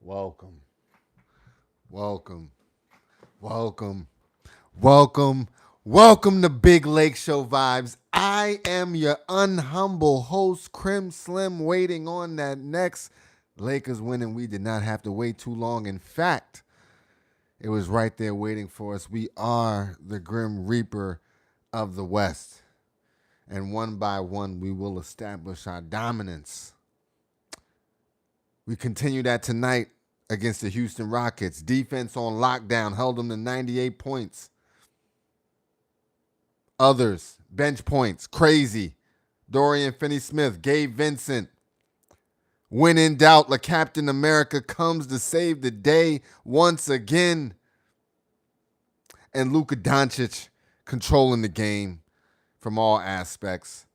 Welcome, welcome, welcome, welcome, welcome to Big Lakeshow Vibes. I am your unhumble host, Crim Slim, waiting on that next Lakers win, and we did not have to wait too long. In fact, it was right there waiting for us. We are the Grim Reaper of the West, and one by one, we will establish our dominance. We continue that tonight against the Houston Rockets. Defense on lockdown held them to 98 points. Others, bench points, crazy. Dorian Finney-Smith, Gabe Vincent. When in doubt, the Captain America comes to save the day once again. And Luka Doncic controlling the game from all aspects.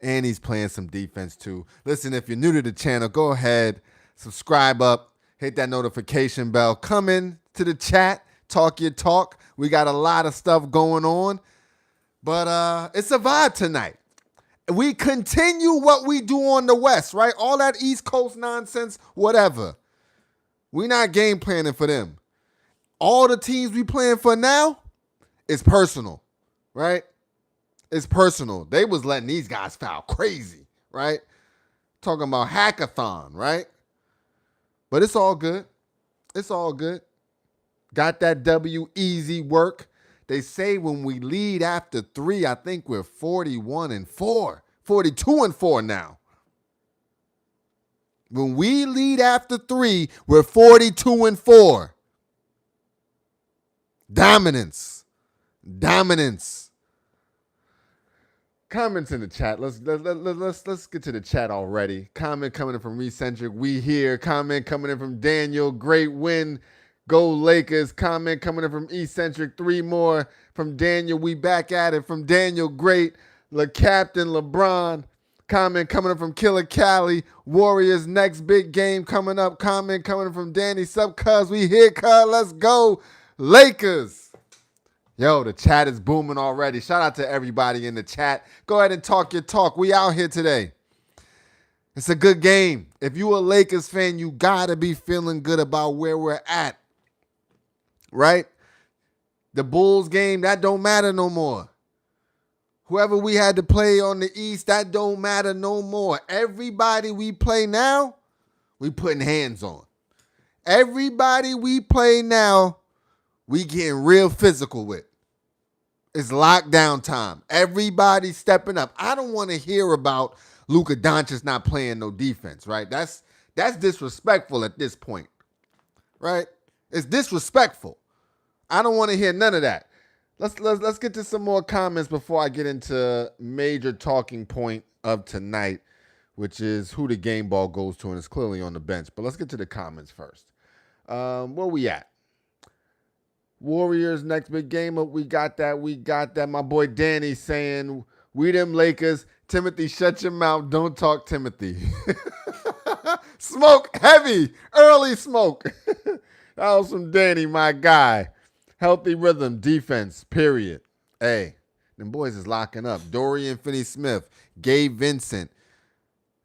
And he's playing some defense too. Listen, if you're new to the channel, go ahead, subscribe up, hit that notification bell. Come in to the chat, talk your talk. We got a lot of stuff going on, but it's a vibe tonight. We continue what we do on the West, right? All that East Coast nonsense, whatever. We're not game planning for them. All the teams we playing for now is personal, right? It's personal. They was letting these guys foul crazy, right? Talking about hackathon, right? But it's all good. It's all good. Got that W, easy work. They say when we lead after 3, I think we're 41-4, 42-4 now. When we lead after 3, we're 42-4. Dominance. Comments in the chat. Let's get to the chat already. Comment coming in from Recentric. We here. Comment coming in from Daniel. Great win. Go Lakers. Comment coming in from Eccentric. 3 more from Daniel. We back at it from Daniel. Great. Captain LeBron. Comment coming in from Killer Cali. Warriors next big game coming up. Comment coming in from Danny. Sup, cuz? We here, cuz. Let's go. Lakers. Yo, the chat is booming already. Shout out to everybody in the chat. Go ahead and talk your talk. We out here today. It's a good game. If you a Lakers fan, you got to be feeling good about where we're at. Right? The Bulls game, that don't matter no more. Whoever we had to play on the East, that don't matter no more. Everybody we play now, we putting hands on. Everybody we play now, we getting real physical with. It's lockdown time. Everybody stepping up. I don't want to hear about Luka Doncic not playing no defense, right? That's disrespectful at this point, right? It's disrespectful. I don't want to hear none of that. Let's get to some more comments before I get into major talking point of tonight, which is who the game ball goes to, and it's clearly on the bench. But let's get to the comments first. Where we at? Warriors next big game up. We got that. My boy Danny saying, we them Lakers. Timothy, shut your mouth. Don't talk, Timothy. Smoke heavy. Early smoke. That was from Danny, my guy. Healthy rhythm, defense, period. Hey, them boys is locking up. Dorian Finney-Smith, Gabe Vincent.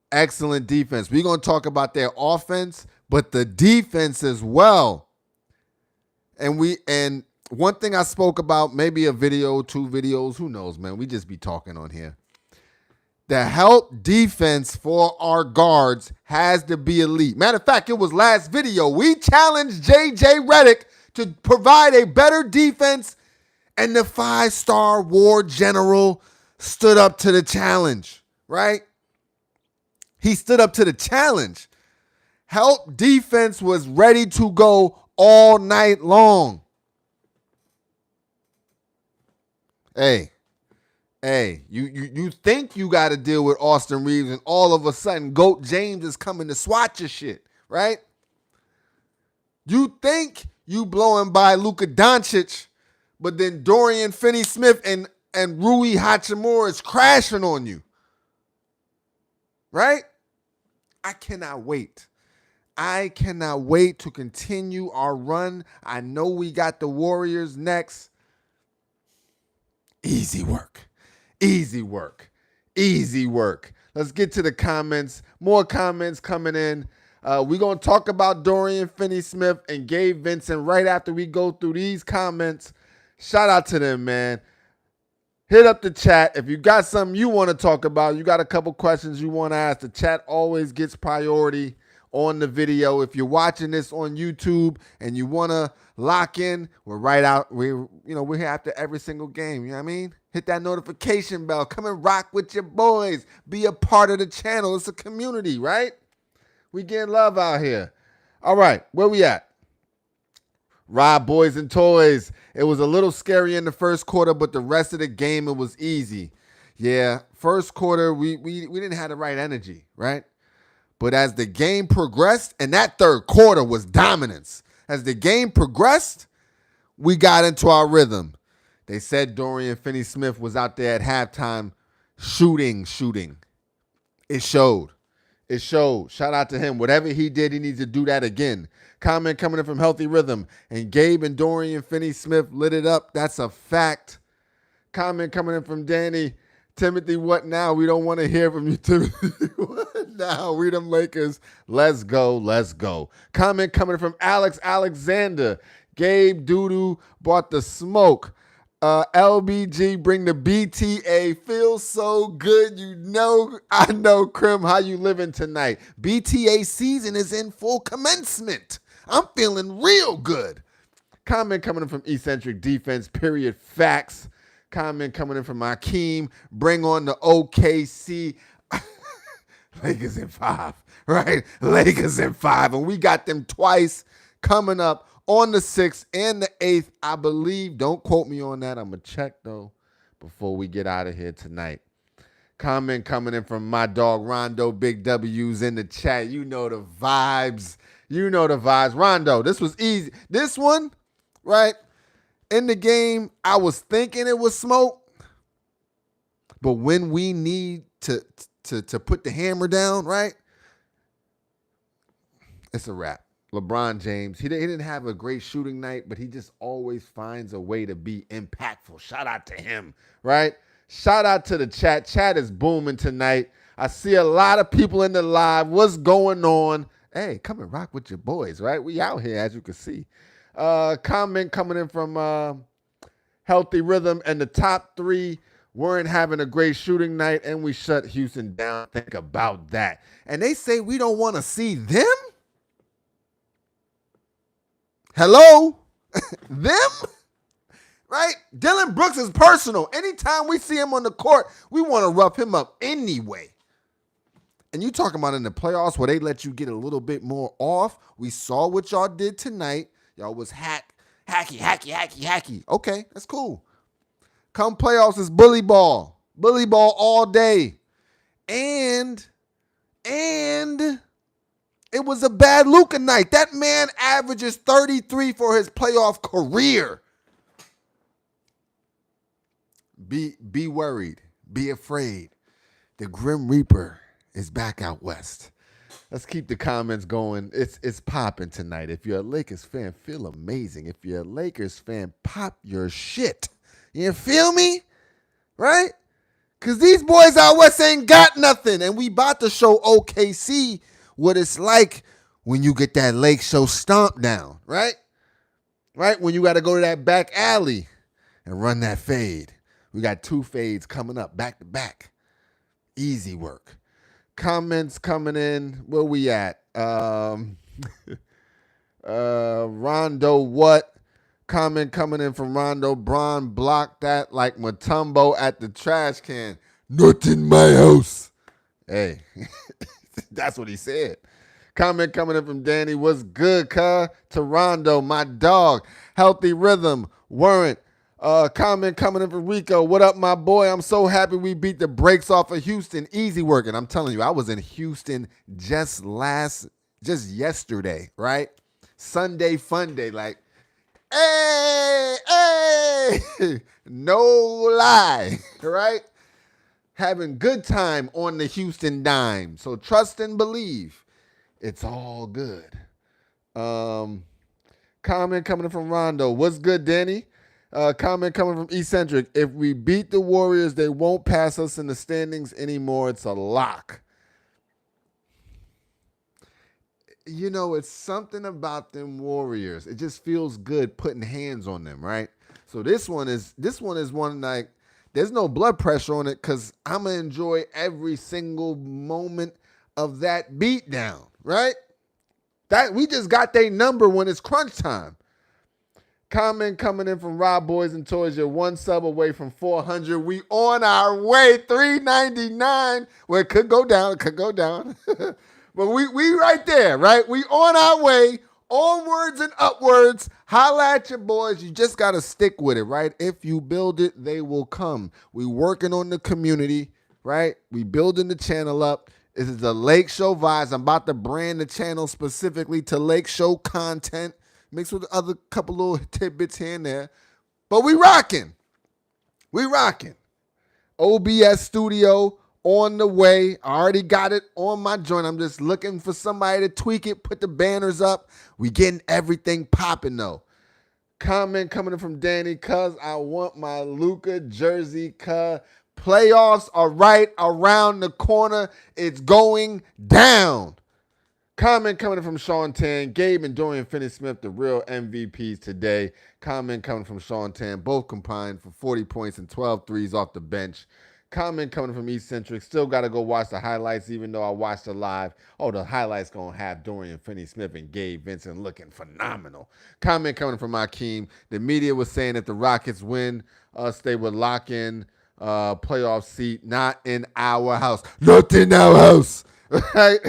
Excellent defense. We're going to talk about their offense, but the defense as well. And one thing I spoke about, maybe a video, 2 videos, who knows, man. We just be talking on here. The help defense for our guards has to be elite. Matter of fact, it was last video. We challenged J.J. Redick to provide a better defense, and the 5-star war general stood up to the challenge, right? He stood up to the challenge. Help defense was ready to go all night long. Hey, you think you got to deal with Austin Reeves, and all of a sudden Goat James is coming to swat your shit, right? You think you blowing by Luka Doncic, but then Dorian Finney-Smith and Rui Hachimura is crashing on you, right? I cannot wait. I cannot wait to continue our run. I know we got the Warriors next. Easy work. Let's get to the comments. More comments coming in. We're going to talk about Dorian Finney-Smith and Gabe Vincent right after we go through these comments. Shout out to them, man. Hit up the chat. If you got something you want to talk about, you got a couple questions you want to ask, the chat always gets priority on the video. If you're watching this on YouTube and you want to lock in, we're right out. We're here after every single game. You know what I mean? Hit that notification bell. Come and rock with your boys. Be a part of the channel. It's a community, right? We getting love out here. All right, where we at? Rob Boys and Toys. It was a little scary in the first quarter, but the rest of the game, it was easy. Yeah, first quarter, we didn't have the right energy, right? But as the game progressed, and that third quarter was dominance. As the game progressed, we got into our rhythm. They said Dorian Finney-Smith was out there at halftime shooting. It showed. Shout out to him. Whatever he did, he needs to do that again. Comment coming in from Healthy Rhythm. And Gabe and Dorian Finney-Smith lit it up. That's a fact. Comment coming in from Danny. Timothy, what now? We don't want to hear from you, Timothy. What now? We them Lakers. Let's go. Comment coming in from Alex Alexander. Gabe Doodoo bought the smoke. LBG, bring the BTA. Feels so good. I know, Krim, how you living tonight. BTA season is in full commencement. I'm feeling real good. Comment coming in from Eccentric Defense, period, facts. Comment coming in from Akeem, bring on the OKC. Lakers in 5, right? Lakers in 5, and we got them twice coming up on the 6th and the 8th, I believe. Don't quote me on that. I'm going to check, though, before we get out of here tonight. Comment coming in from my dog, Rondo. Big W's in the chat. You know the vibes. Rondo, this was easy. This one, right, in the game, I was thinking it was smoke. But when we need to put the hammer down, right, it's a wrap. LeBron James, he didn't have a great shooting night, but he just always finds a way to be impactful. Shout out to him, right? Shout out to the chat. Chat is booming tonight. I see a lot of people in the live. What's going on? Hey, come and rock with your boys, right? We out here, as you can see. Comment coming in from Healthy Rhythm, and the top 3 weren't having a great shooting night, and we shut Houston down. Think about that. And they say we don't want to see them? Hello? Them? Right? Dylan Brooks is personal. Anytime we see him on the court, we want to rough him up anyway. And you talking about in the playoffs where they let you get a little bit more off. We saw what y'all did tonight. Y'all was hacky. Okay, that's cool. Come playoffs, it's bully ball. Bully ball all day. And it was a bad Luka night. That man averages 33 for his playoff career. Be worried. Be afraid. The Grim Reaper is back out west. Let's keep the comments going. It's popping tonight. If you're a Lakers fan, feel amazing. If you're a Lakers fan, pop your shit. You feel me? Right? Because these boys out west ain't got nothing. And we about to show OKC what it's like when you get that Lakeshow stomp down, right? Right? When you got to go to that back alley and run that fade. We got 2 fades coming up back to back. Easy work. Comments coming in. Where we at? Rondo, what? Comment coming in from Rondo. Bron blocked that like Mutombo at the trash can. Not in my house. Hey, that's what he said. Comment coming in from Danny. What's good, cuh? To Rondo, my dog. Healthy Rhythm. Warrant. Comment coming in from Rico. What up, my boy? I'm so happy we beat the brakes off of Houston. Easy working. I'm telling you, I was in Houston just yesterday, right? Sunday fun day. Like, hey, no lie, right? Having good time on the Houston dime. So trust and believe. It's all good. Comment coming in from Rondo. What's good, Danny? Comment coming from Eccentric. If we beat the Warriors, they won't pass us in the standings anymore. It's a lock. it's something about them Warriors. It just feels good putting hands on them, right? So this one is one like there's no blood pressure on it because I'm gonna enjoy every single moment of that beatdown, right? That we just got their number when it's crunch time. Comment coming in from Rob Boys and Toys. You're one sub away from 400. We on our way. 399. Well, it could go down. It could go down. But we right there, right? We on our way. Onwards and upwards. Holla at your boys. You just got to stick with it, right? If you build it, they will come. We working on the community, right? We building the channel up. This is the Lakeshow vibes. I'm about to brand the channel specifically to Lakeshow content. Mixed with other couple little tidbits here and there. But we rocking. We rocking. OBS studio on the way. I already got it on my joint. I'm just looking for somebody to tweak it, put the banners up. We getting everything popping though. Comment coming in from Danny, cuz I want my Luka jersey, cuz playoffs are right around the corner. It's going down. Comment coming from Sean Tan. Gabe and Dorian Finney-Smith, the real MVPs today. Comment coming from Sean Tan. Both combined for 40 points and 12 threes off the bench. Comment coming from Eccentric. Still got to go watch the highlights even though I watched it live. Oh, the highlights going to have Dorian Finney-Smith and Gabe Vincent looking phenomenal. Comment coming from Akeem. The media was saying that the Rockets win us, they would lock in playoff seat. Not in our house. Not in our house. Right?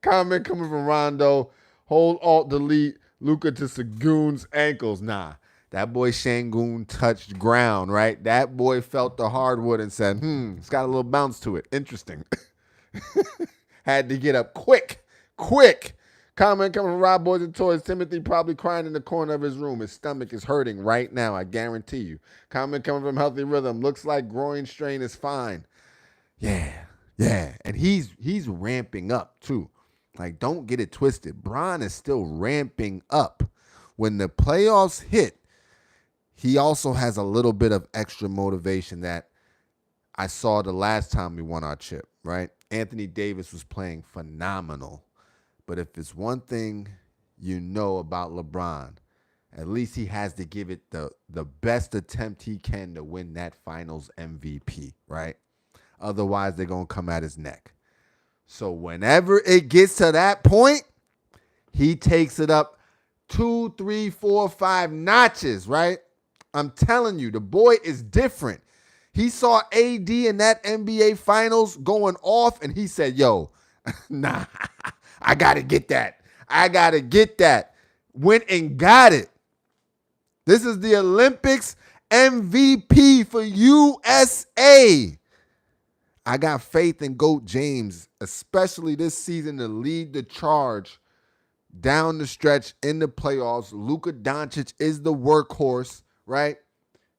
Comment coming from Rondo. Hold alt delete Luka to Sagoon's ankles. Nah, that boy Shangoon touched ground, right? That boy felt the hardwood and said, it's got a little bounce to it. Interesting. Had to get up quick. Comment coming from Rob Boys and Toys. Timothy probably crying in the corner of his room. His stomach is hurting right now, I guarantee you. Comment coming from Healthy Rhythm. Looks like groin strain is fine. Yeah. And he's ramping up too. Like, don't get it twisted. Bron is still ramping up. When the playoffs hit, he also has a little bit of extra motivation that I saw the last time we won our chip, right? Anthony Davis was playing phenomenal. But if it's one thing you know about LeBron, at least he has to give it the best attempt he can to win that finals MVP, right? Otherwise, they're going to come at his neck. So whenever it gets to that point, he takes it up 2, 3, 4, 5 notches, right? I'm telling you, the boy is different. He saw AD in that NBA Finals going off, and he said, yo, nah, I got to get that. Went and got it. This is the Olympics MVP for USA. I got faith in GOAT James, especially this season, to lead the charge down the stretch in the playoffs. Luka Doncic is the workhorse, right?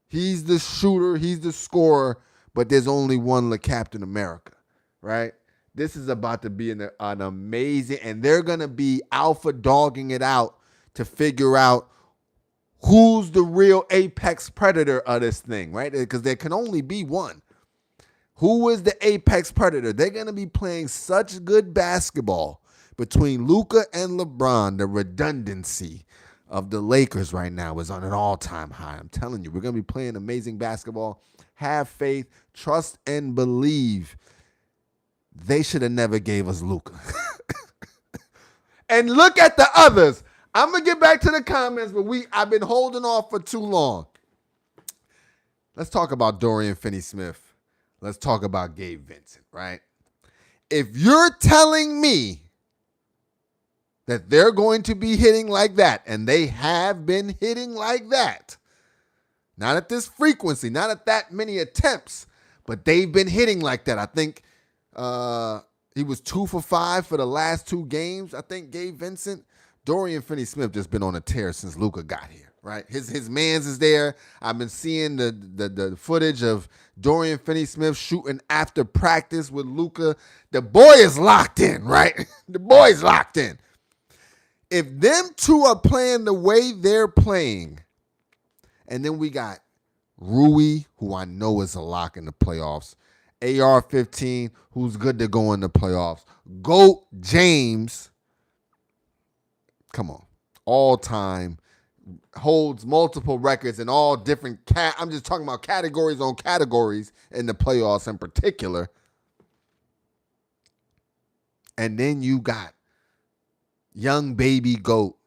He's the shooter. He's the scorer. But there's only one Captain America, right? This is about to be an amazing, and they're going to be alpha dogging it out to figure out who's the real apex predator of this thing, right? Because there can only be one. Who is the apex predator? They're going to be playing such good basketball between Luka and LeBron. The redundancy of the Lakers right now is on an all-time high. I'm telling you, we're going to be playing amazing basketball. Have faith, trust, and believe. They should have never gave us Luka. And look at the others. I'm going to get back to the comments, but I've been holding off for too long. Let's talk about Dorian Finney-Smith. Let's talk about Gabe Vincent, right? If you're telling me that they're going to be hitting like that, and they have been hitting like that, not at this frequency, not at that many attempts, but they've been hitting like that. I think he was 2 for 5 for the last 2 games. I think Gabe Vincent. Dorian Finney-Smith just been on a tear since Luka got here, right? His mans is there. I've been seeing the footage of Dorian Finney-Smith shooting after practice with Luka. The boy is locked in, right? The boy's locked in. If them two are playing the way they're playing, and then we got Rui, who I know is a lock in the playoffs, AR-15, who's good to go in the playoffs, GOAT James, Come on. All time. Holds multiple records in all different I'm just talking about categories on categories in the playoffs in particular. And then you got young baby GOAT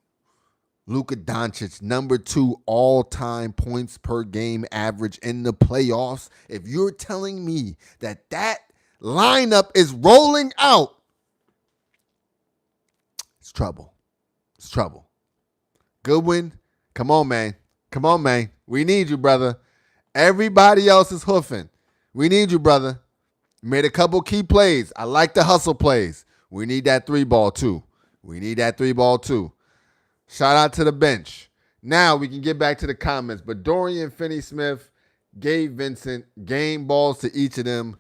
Luka Doncic, number 2 all-time points per game average in the playoffs. If you're telling me that lineup is rolling out, it's trouble. It's trouble. Goodwin, come on, man. Come on, man. We need you, brother. Everybody else is hoofing. We need you, brother. You made a couple key plays. I like the hustle plays. We need that 3-ball, too. Shout out to the bench. Now we can get back to the comments. But Dorian Finney-Smith, Gabe Vincent, game balls to each of them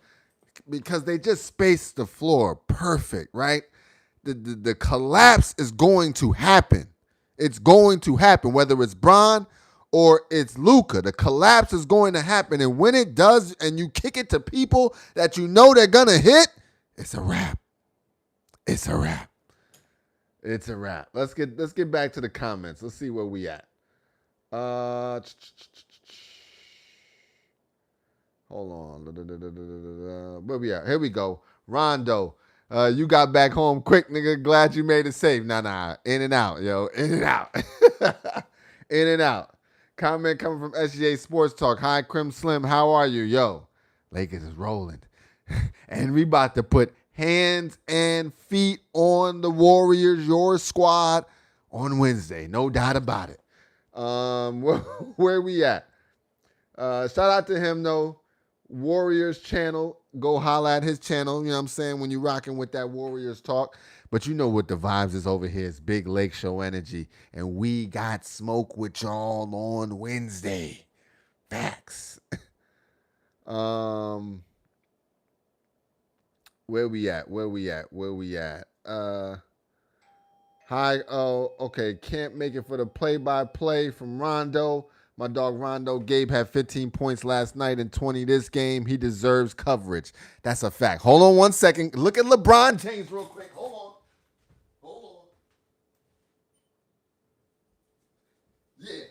because they just spaced the floor perfect, right? The collapse is going to happen. It's going to happen, whether it's Bron or it's Luka. The collapse is going to happen. And when it does and you kick it to people that you know they're going to hit, it's a wrap. It's a wrap. It's a wrap. Let's get back to the comments. Let's see where we at. Hold on. Where we at? Here we go. Rondo. You got back home quick, nigga. Glad you made it safe. Nah. In and out, yo. In and out. In and out. Comment coming from SGA Sports Talk. Hi, Crim Slim. How are you? Yo, Lakers is rolling. And we about to put hands and feet on the Warriors, your squad, on Wednesday. No doubt about it. Where we at? Shout out to him, though. Warriors channel. Go holla at his channel. You know what I'm saying? When you're rocking with that Warriors talk. But you know what the vibes is over here. It's big Lakeshow energy. And we got smoke with y'all on Wednesday. Facts. Where we at? Okay. Can't make it for the play-by-play from Rondo. My dog Rondo. Gabe had 15 points last night and 20 this game. He deserves coverage. That's a fact. Hold on one second. Look at LeBron James real quick. Hold on. Yeah.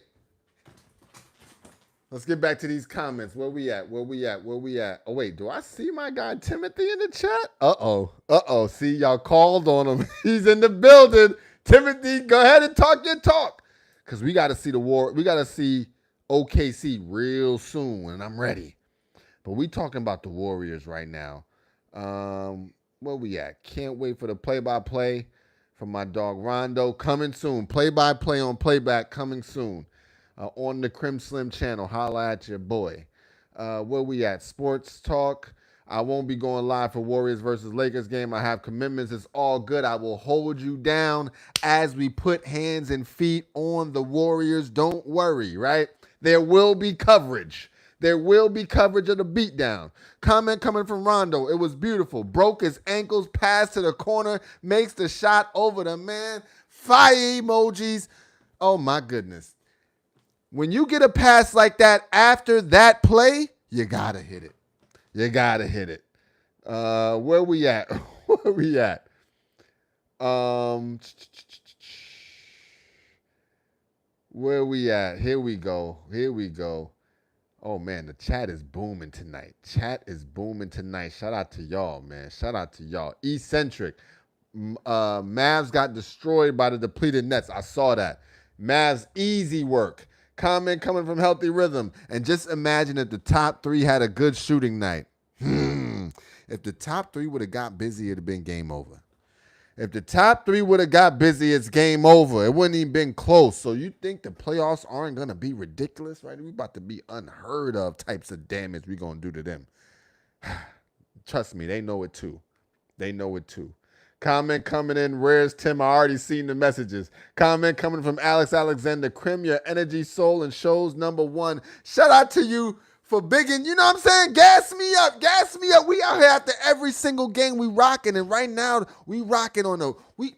Let's get back to these comments. Where we at? Oh, wait. Do I see my guy Timothy in the chat? Uh-oh. See, y'all called on him. He's in the building. Timothy, go ahead and talk your talk. Because we got to see we got to see OKC real soon, and I'm ready. But we talking about the Warriors right now. Where we at? Can't wait for the play-by-play from my dog Rondo. Coming soon. Play-by-play on playback coming soon. On the Crim Slim channel. Holla at your boy. Where we at? Sports Talk. I won't be going live for Warriors versus Lakers game. I have commitments. It's all good. I will hold you down as we put hands and feet on the Warriors. Don't worry, right? There will be coverage. There will be coverage of the beatdown. Comment coming from Rondo. It was beautiful. Broke his ankles, pass to the corner, makes the shot over the man. Fire emojis. Oh, my goodness. When you get a pass like that after that play, you got to hit it. Where we at? Where we at? Here we go. Oh, man, the chat is booming tonight. Shout out to y'all, man. Eccentric. Mavs got destroyed by the depleted Nets. I saw that. Mavs, easy work. Comment coming from Healthy Rhythm. And just imagine if the top 3 had a good shooting night. If the top 3 would have got busy, it would have been game over. If the top 3 would have got busy, it's game over. It wouldn't even been close. So you think the playoffs aren't going to be ridiculous, right? We about to be unheard of types of damage we going to do to them. Trust me, they know it too. Comment coming in. Where's Tim? I already seen the messages. Comment coming from Alex Alexander. Crim your energy, soul, and shows number 1. Shout out to you for bigging. You know what I'm saying? Gas me up. We out here after every single game we rocking. And right now we rocking on we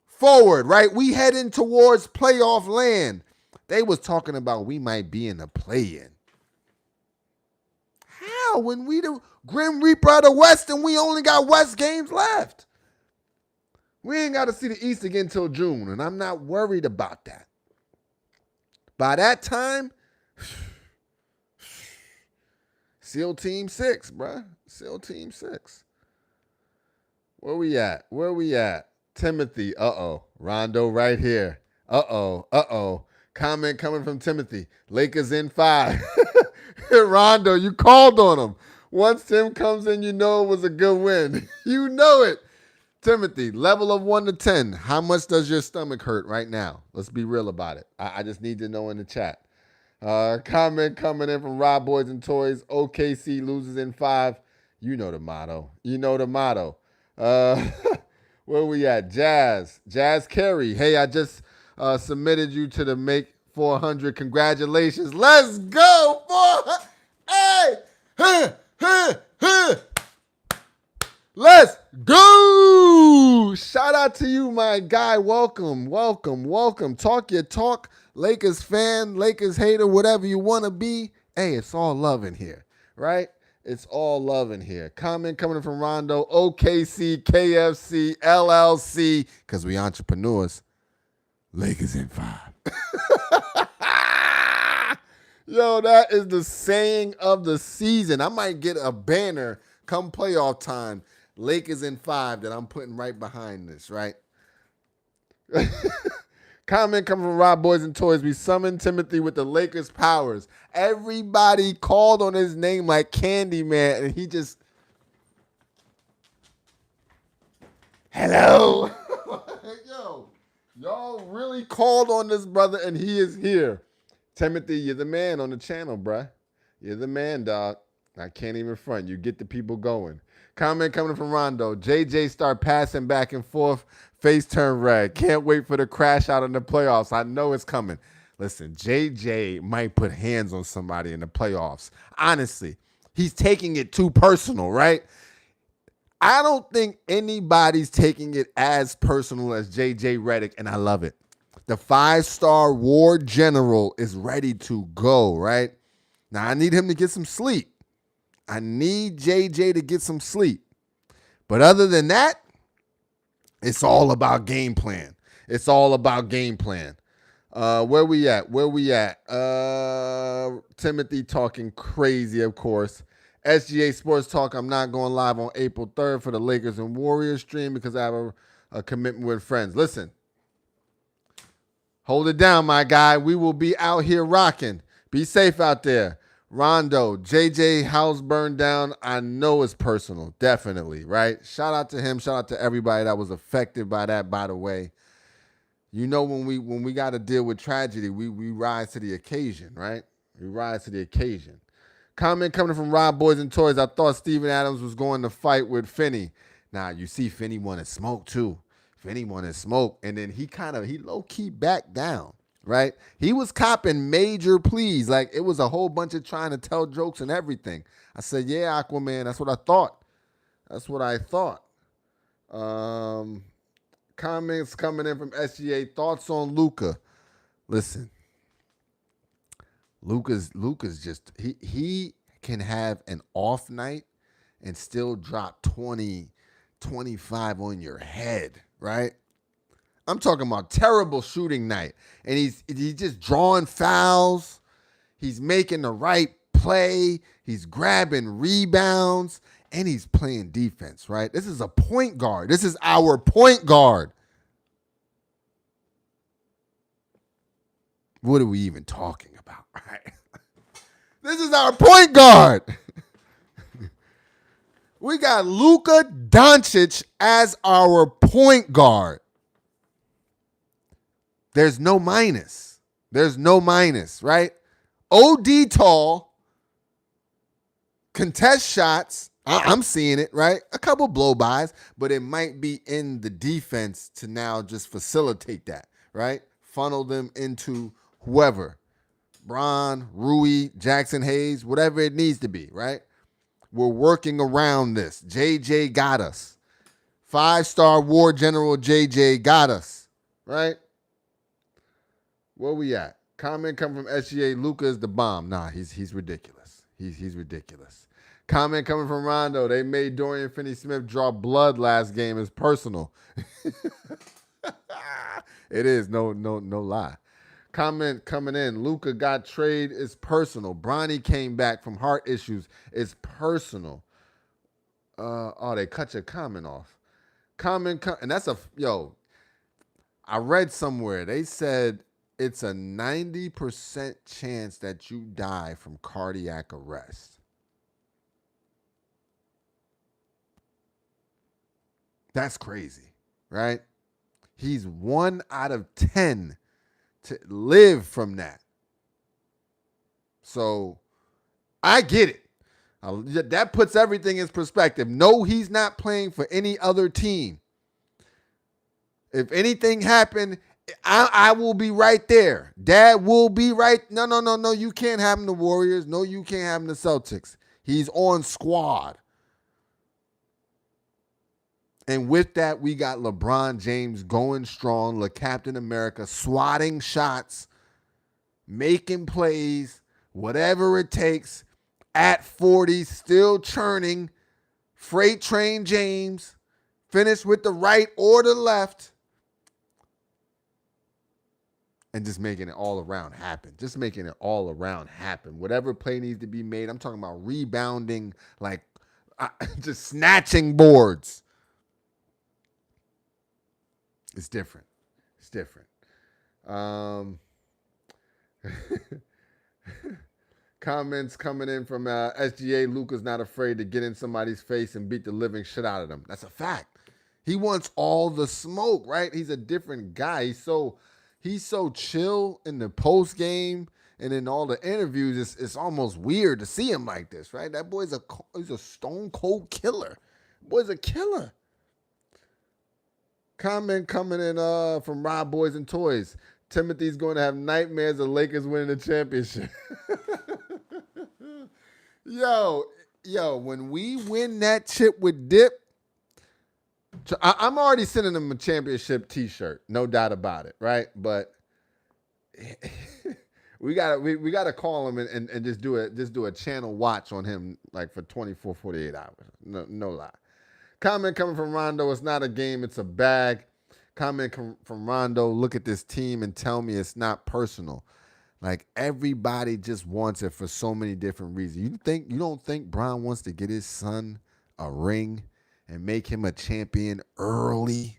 forward, right? We heading towards playoff land. They was talking about we might be in the play-in. How? When we the Grim Reaper of the West and we only got West games left. We ain't got to see the East again until June, and I'm not worried about that. By that time, SEAL Team 6, bruh. SEAL Team 6. Where we at? Where we at? Timothy. Uh-oh. Rondo right here. Uh-oh. Comment coming from Timothy. Lakers in 5. Rondo, you called on him. Once Tim comes in, you know it was a good win. You know it. Timothy, level of 1 to 10. How much does your stomach hurt right now? Let's be real about it. I just need to know in the chat. Comment coming in from Rob Boys and Toys. OKC loses in 5. You know the motto. Where we at? Jazz Carey. Hey, I just submitted you to the Make 400. Congratulations. Let's go. 400. Hey. Let's go. Shout out to you, my guy. Welcome. Talk your talk. Lakers fan, Lakers hater, whatever you want to be. Hey, it's all love in here, right? It's all love in here. Comment coming from Rondo, OKC, KFC, LLC, because we entrepreneurs. Lakers in 5. Yo, that is the saying of the season. I might get a banner come playoff time. Lakers in 5 that I'm putting right behind this, right? Comment coming from Rob Boys and Toys. We summoned Timothy with the Lakers powers. Everybody called on his name like Candyman, and he just, hello. Yo, y'all really called on this brother, and he is here. Timothy, you're the man on the channel, bruh. You're the man, dog. I can't even front. You get the people going. Comment coming from Rondo. JJ start passing back and forth. Face turn red. Can't wait for the crash out in the playoffs. I know it's coming. Listen, JJ might put hands on somebody in the playoffs. Honestly, he's taking it too personal, right? I don't think anybody's taking it as personal as JJ Redick, and I love it. The 5-star war general is ready to go, right? Now, I need him to get some sleep. I need JJ to get some sleep. But other than that, it's all about game plan. Where we at? Timothy talking crazy, of course. SGA Sports Talk, I'm not going live on April 3rd for the Lakers and Warriors stream because I have a commitment with friends. Listen, hold it down, my guy. We will be out here rocking. Be safe out there. Rondo, JJ house burned down. I know it's personal, definitely, right? Shout out to him. Shout out to everybody that was affected by that, by the way. You know, when we got to deal with tragedy, we rise to the occasion, right? We rise to the occasion. Comment coming from Rob Boys and Toys. I thought Steven Adams was going to fight with Finney. Now, you see Finney wanted smoke, too. And then he low-key backed down. Right? He was copping major pleas. Like, it was a whole bunch of trying to tell jokes and everything. I said, yeah, Aquaman, that's what I thought. Comments coming in from SGA. Thoughts on Luka. Listen, Luka's just, he can have an off night and still drop 20, 25 on your head, right? I'm talking about terrible shooting night. And he's just drawing fouls. He's making the right play. He's grabbing rebounds. And he's playing defense, right? This is a point guard. This is our point guard. What are we even talking about, right? This is our point guard. We got Luka Doncic as our point guard. There's no minus, right? OD tall, contest shots. I'm seeing it, right? A couple blow-bys, but it might be in the defense to now just facilitate that, right? Funnel them into whoever. Bron, Rui, Jackson Hayes, whatever it needs to be, right? We're working around this. JJ got us. 5-star war general JJ got us, right? Where we at? Comment come from SGA. Luka is the bomb. Nah, he's ridiculous. He's ridiculous. Comment coming from Rondo. They made Dorian Finney-Smith draw blood last game. It's personal. It is no lie. Comment coming in. Luka got trade. It's personal. Bronny came back from heart issues. It's personal. They cut your comment off. And that's I read somewhere they said it's a 90% chance that you die from cardiac arrest. That's crazy, right? He's 1 out of 10 to live from that. So I get it. That puts everything in perspective. No, he's not playing for any other team. If anything happened, I will be right there. Dad will be right. No. You can't have him the Warriors. No, you can't have him the Celtics. He's on squad. And with that, we got LeBron James going strong, the Captain America, swatting shots, making plays, whatever it takes, at 40, still churning, freight train James, finished with the right or the left, and just making it all around happen. Whatever play needs to be made, I'm talking about rebounding, like just snatching boards. It's different. Comments coming in from SGA. Luka's not afraid to get in somebody's face and beat the living shit out of them. That's a fact. He wants all the smoke, right? He's a different guy. He's so chill in the post game and in all the interviews. It's almost weird to see him like this, right? That boy's he's a stone cold killer. Boy's a killer. Comment coming in from Rob Boys and Toys. Timothy's going to have nightmares of Lakers winning the championship. Yo, when we win that chip with dip, I'm already sending him a championship T-shirt, no doubt about it, right? But we gotta call him and just do a channel watch on him like for 24, 48 hours. No lie. Comment coming from Rondo, it's not a game, it's a bag. Comment from Rondo, look at this team and tell me it's not personal. Like, everybody just wants it for so many different reasons. You don't think Bron wants to get his son a ring and make him a champion early?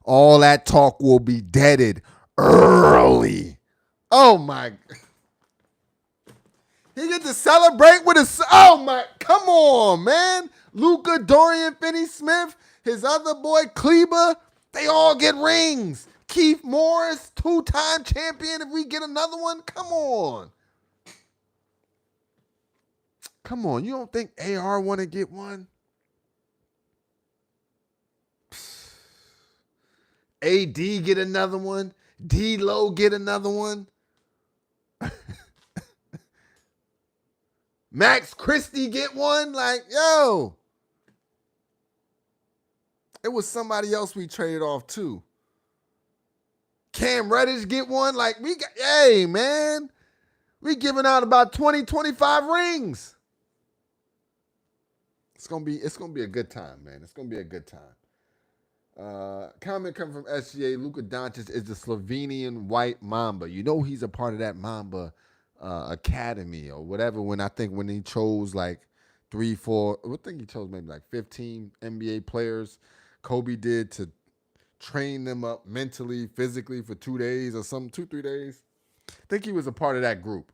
All that talk will be deaded early. Oh, my. He get to celebrate with his, oh, my, come on, man. Luka, Dorian Finney-Smith, his other boy, Kleber, they all get rings. Keith Morris, 2-time champion. If we get another one, come on. You don't think AR want to get one? AD get another one. D-Lo get another one. Max Christie get one. Like, yo. It was somebody else we traded off too. Cam Reddish get one. Like, hey, man. We giving out about 20, 25 rings. It's gonna be a good time, man. It's gonna be a good time. Comment coming from SGA. Luka Doncic is the Slovenian white Mamba. You know he's a part of that Mamba academy or whatever. When he chose like 3, 4, I think he chose maybe like 15 NBA players. Kobe did to train them up mentally, physically for 2 days or something, 2-3 days. I think he was a part of that group.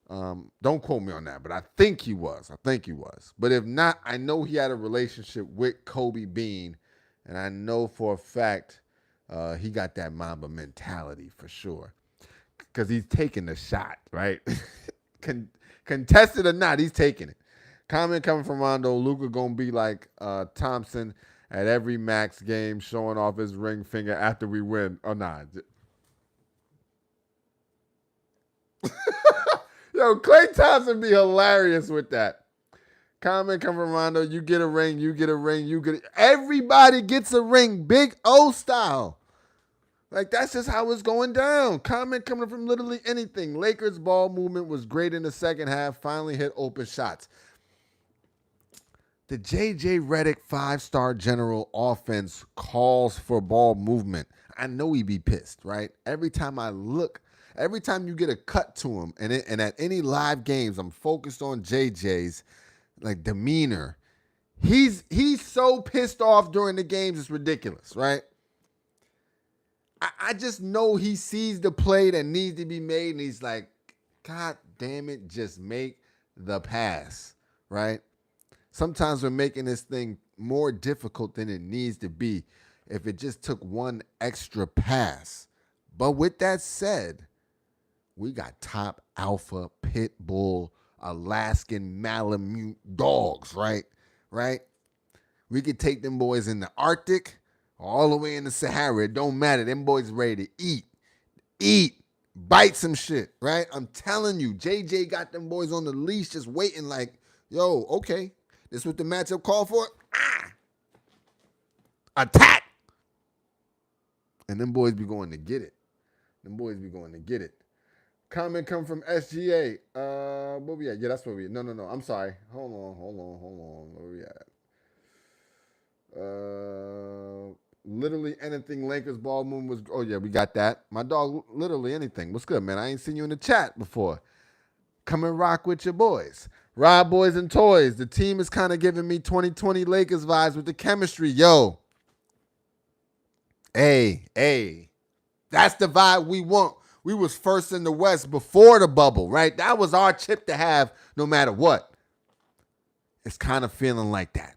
Don't quote me on that, but I think he was. But if not, I know he had a relationship with Kobe Bean, and I know for a fact he got that Mamba mentality for sure. Because he's taking the shot, right? Contested or not, he's taking it. Comment coming from Rondo, Luka gonna be like Thompson at every Max game, showing off his ring finger after we win. Oh, nah. Yo, Klay Thompson be hilarious with that. Comment come from Rondo, you get a ring, everybody gets a ring, Big O style. Like, that's just how it's going down. Comment coming from literally anything. Lakers ball movement was great in the second half, finally hit open shots. The J.J. Redick 5-star general offense calls for ball movement. I know he be pissed, right? Every time you get a cut to him, and at any live games, I'm focused on J.J.'s like demeanor. He's so pissed off during the games, it's ridiculous, right? I just know he sees the play that needs to be made, and he's like, God damn it, just make the pass, right? Sometimes we're making this thing more difficult than it needs to be if it just took one extra pass. But with that said, we got top alpha, pit bull, Alaskan Malamute dogs, right? Right? We could take them boys in the Arctic all the way in the Sahara. It don't matter. Them boys ready to eat, bite some shit, right? I'm telling you, JJ got them boys on the leash just waiting like, yo, okay. This what the matchup called for? Attack! And them boys be going to get it. Comment come from SGA. Where we at? Yeah, that's where we at. No. I'm sorry. Hold on. Where we at? Literally anything Lakers ball movement was. Oh, yeah, we got that. My dog, literally anything. What's good, man? I ain't seen you in the chat before. Come and rock with your boys. Rob Boys and Toys. The team is kind of giving me 2020 Lakers vibes with the chemistry. Yo. Hey. That's the vibe we want. We was first in the West before the bubble, right? That was our chip to have no matter what. It's kind of feeling like that.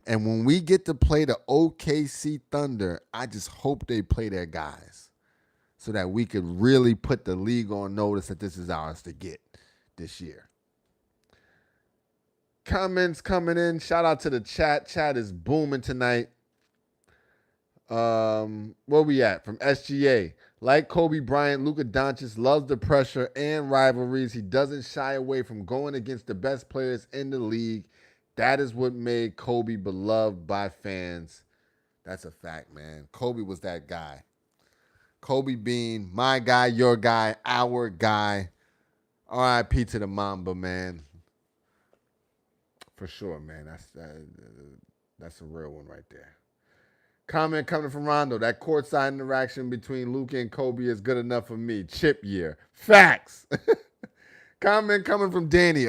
And when we get to play the OKC Thunder, I just hope they play their guys so that we could really put the league on notice that this is ours to get this year. Comments coming in. Shout out to the chat. Chat is booming tonight. Where we at? From SGA. Like Kobe Bryant, Luka Doncic loves the pressure and rivalries. He doesn't shy away from going against the best players in the league. That is what made Kobe beloved by fans. That's a fact, man. Kobe was that guy. Kobe being my guy, your guy, our guy. R.I.P. to the Mamba, man. For sure, man. That's a real one right there. Comment coming from Rondo. That courtside interaction between Luka and Kobe is good enough for me. Chip year. Facts. Comment coming from Danny.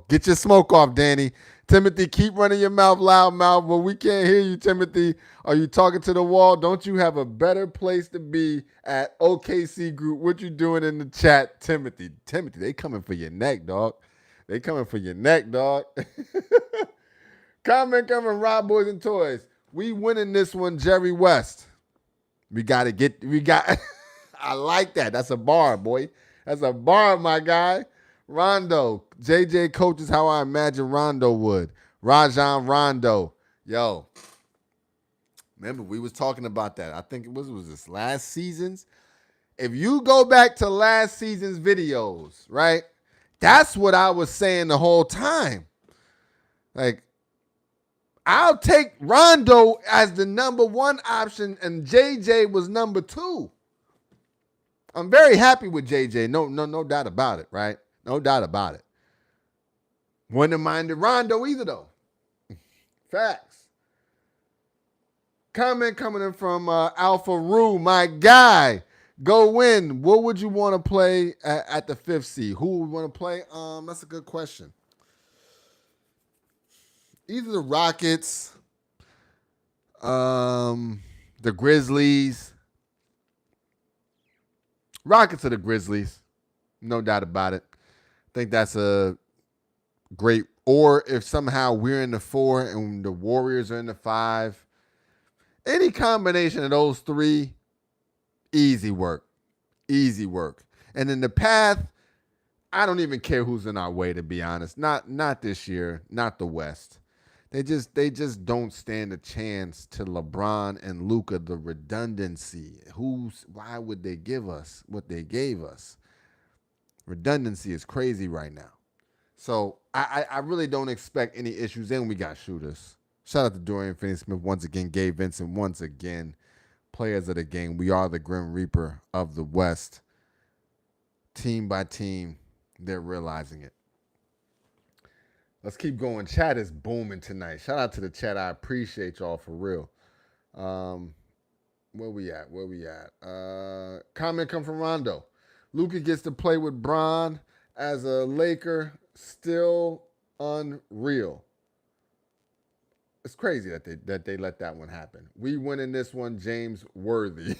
Get your smoke off, Danny. Timothy, keep running your mouth loud, but we can't hear you, Timothy. Are you talking to the wall? Don't you have a better place to be at OKC Group? What you doing in the chat, Timothy? Timothy, they coming for your neck, dog. Comment coming from Rob Boys and Toys. We winning this one, Jerry West. I like that. That's a bar, boy. That's a bar, my guy. Rondo. JJ coaches how I imagine Rondo would. Rajon Rondo. Yo. Remember, we was talking about that. I think it was this last season's. If you go back to last season's videos, right? That's what I was saying the whole time. Like, I'll take Rondo as the number one option, and JJ was number two. I'm very happy with JJ. No doubt about it, right? No doubt about it. Wouldn't have minded Rondo either, though. Facts. Comment coming in from Alpha Rue, my guy. Go win. What would you want to play at the 5th seed? Who would want to play? That's a good question. Either the Rockets, the Grizzlies. Rockets or the Grizzlies. No doubt about it. I think that's a great. Or if somehow we're in the 4 and the Warriors are in the 5. Any combination of those 3, easy work. Easy work. And in the path, I don't even care who's in our way, to be honest. Not this year, not the West. They just don't stand a chance to LeBron and Luka, the redundancy. Why would they give us what they gave us? Redundancy is crazy right now. So I really don't expect any issues. And we got shooters. Shout out to Dorian Finney-Smith once again, Gabe Vincent once again. Players of the game. We are the Grim Reaper of the West. Team by team, they're realizing it. Let's keep going. Chat is booming tonight. Shout out to the chat. I appreciate y'all for real. Um, where we at? Where we at? Comment come from Rondo. Luka gets to play with Bron as a Laker. Still unreal. It's crazy that they let that one happen. We winning this one, James Worthy.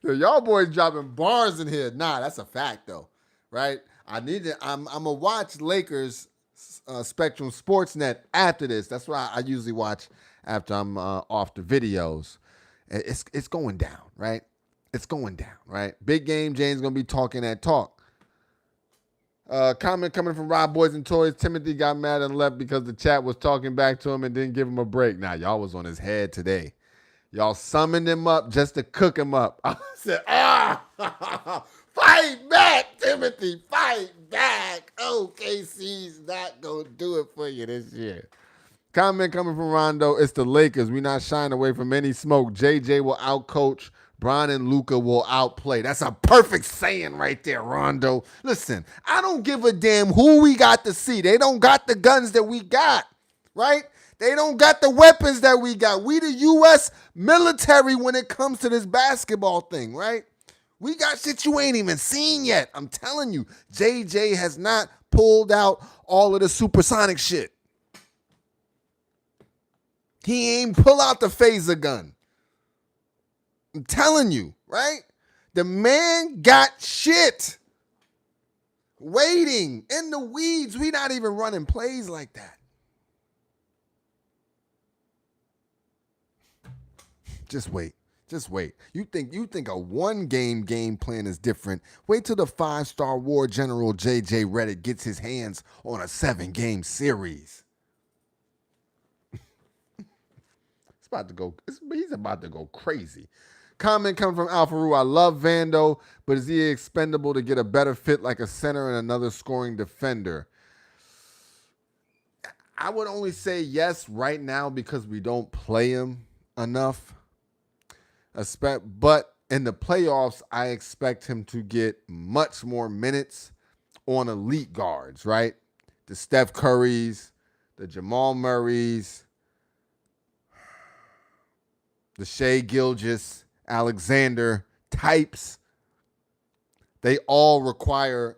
Y'all boys dropping bars in here. Nah, that's a fact though, right? I'm gonna watch Lakers Spectrum Sportsnet after this. That's why I usually watch after I'm off the videos. It's going down, right? It's going down, right? Big game. James gonna be talking that talk. Comment coming from Rob Boys and Toys. Timothy got mad and left because the chat was talking back to him and didn't give him a break. Now, y'all was on his head today. Y'all summoned him up just to cook him up. I said, fight back, Timothy. Fight back. OKC's not going to do it for you this year. Comment coming from Rondo. It's the Lakers. We not shying away from any smoke. JJ will outcoach. Bron and Luka will outplay. That's a perfect saying right there, Rondo. Listen, I don't give a damn who we got to see. They don't got the guns that we got, right? They don't got the weapons that we got. We the U.S. military when it comes to this basketball thing, right? We got shit you ain't even seen yet. I'm telling you, JJ has not pulled out all of the supersonic shit. He ain't pull out the phaser gun. I'm telling you, right? The man got shit waiting in the weeds. We not even running plays like that. Just wait. Just wait. You think a one-game game plan is different. Wait till the 5-star war general J.J. Redick gets his hands on a 7-game series. He's about to go crazy. Comment coming from Alfaru. I love Vando, but is he expendable to get a better fit like a center and another scoring defender? I would only say yes right now because we don't play him enough. But in the playoffs, I expect him to get much more minutes on elite guards, right? The Steph Currys, the Jamal Murrays, the Shai Gilgeous, Alexander types. They all require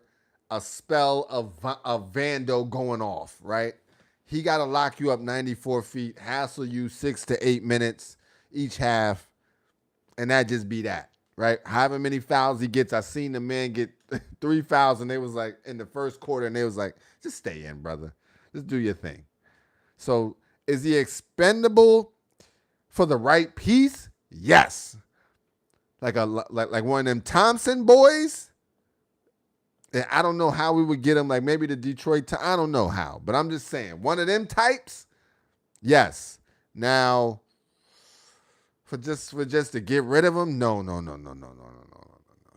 a spell of Vando going off, right? He got to lock you up 94 feet, hassle you 6 to 8 minutes each half, and that just be that, right? However many fouls he gets, I seen the man get 3 fouls, and they was like in the first quarter, and they was like, just stay in, brother. Just do your thing. So is he expendable for the right piece? Yes. Like one of them Thompson boys. And I don't know how we would get him. Like maybe the Detroit. I don't know how, but I'm just saying one of them types. Yes. Now, for just to get rid of him, no.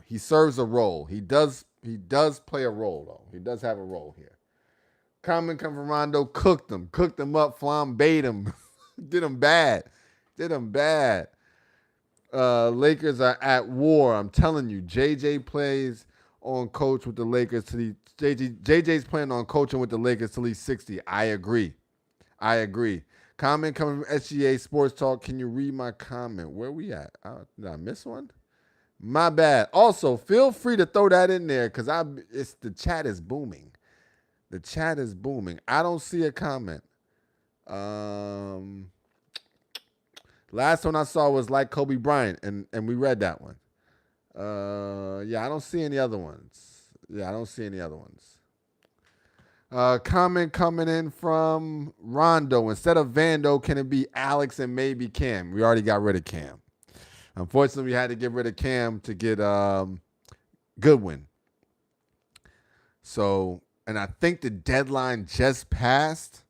He serves a role. He does play a role though. He does have a role here. Comment come from Rondo. Cooked him up, flambéed him, did him bad. Lakers are at war. I'm telling you, JJ plays on coach with the Lakers till JJ's planning on coaching with the Lakers till he's 60. I agree. Comment coming from SGA Sports Talk. Can you read my comment? Where we at? Did I miss one? My bad. Also, feel free to throw that in there because the chat is booming. The chat is booming. I don't see a comment. Last one I saw was like Kobe Bryant, and we read that one. Yeah, I don't see any other ones. Comment coming in from Rondo. Instead of Vando, can it be Alex and maybe Cam? We already got rid of Cam. Unfortunately, we had to get rid of Cam to get Goodwin. So, and I think the deadline just passed,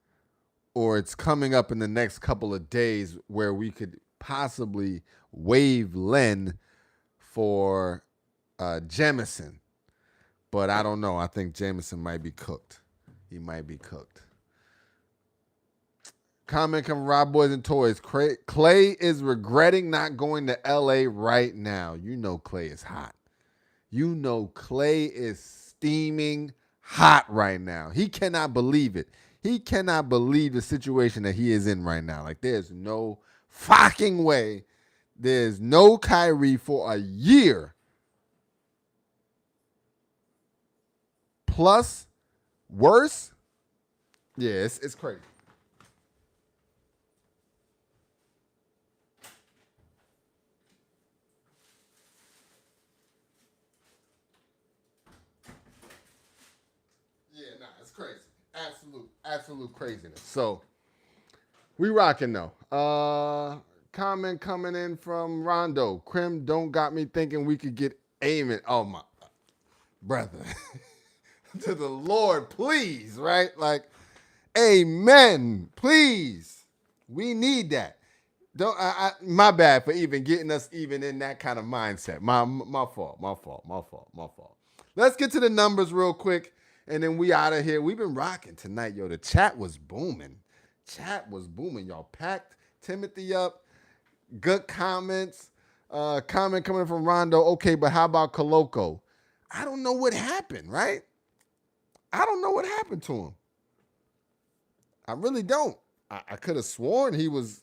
or it's coming up in the next couple of days where we could possibly waive Len for Jamison. But I don't know. I think Jamison might be cooked. He might be cooked. Comment from Rob Boys and Toys. Clay is regretting not going to L.A. right now. You know Clay is hot. You know Clay is steaming hot right now. He cannot believe it. He cannot believe the situation that he is in right now. Like, there's no fucking way. There's no Kyrie for a year. Plus, worse. Yeah, it's crazy. Yeah, nah, it's crazy. Absolute craziness. So we rocking though. Comment coming in from Rondo. Krim don't got me thinking we could get Amen. Oh my brother. To the Lord, please, right? Like, amen. Please. We need that. Don't my bad for even getting us even in that kind of mindset. My fault. Let's get to the numbers real quick, and then we out of here. We've been rocking tonight, yo. The chat was booming. Y'all packed Timothy up. Good comments. Comment coming from Rondo. Okay, but how about Koloko? I don't know what happened, right? I don't know what happened to him. I really don't. I could have sworn he was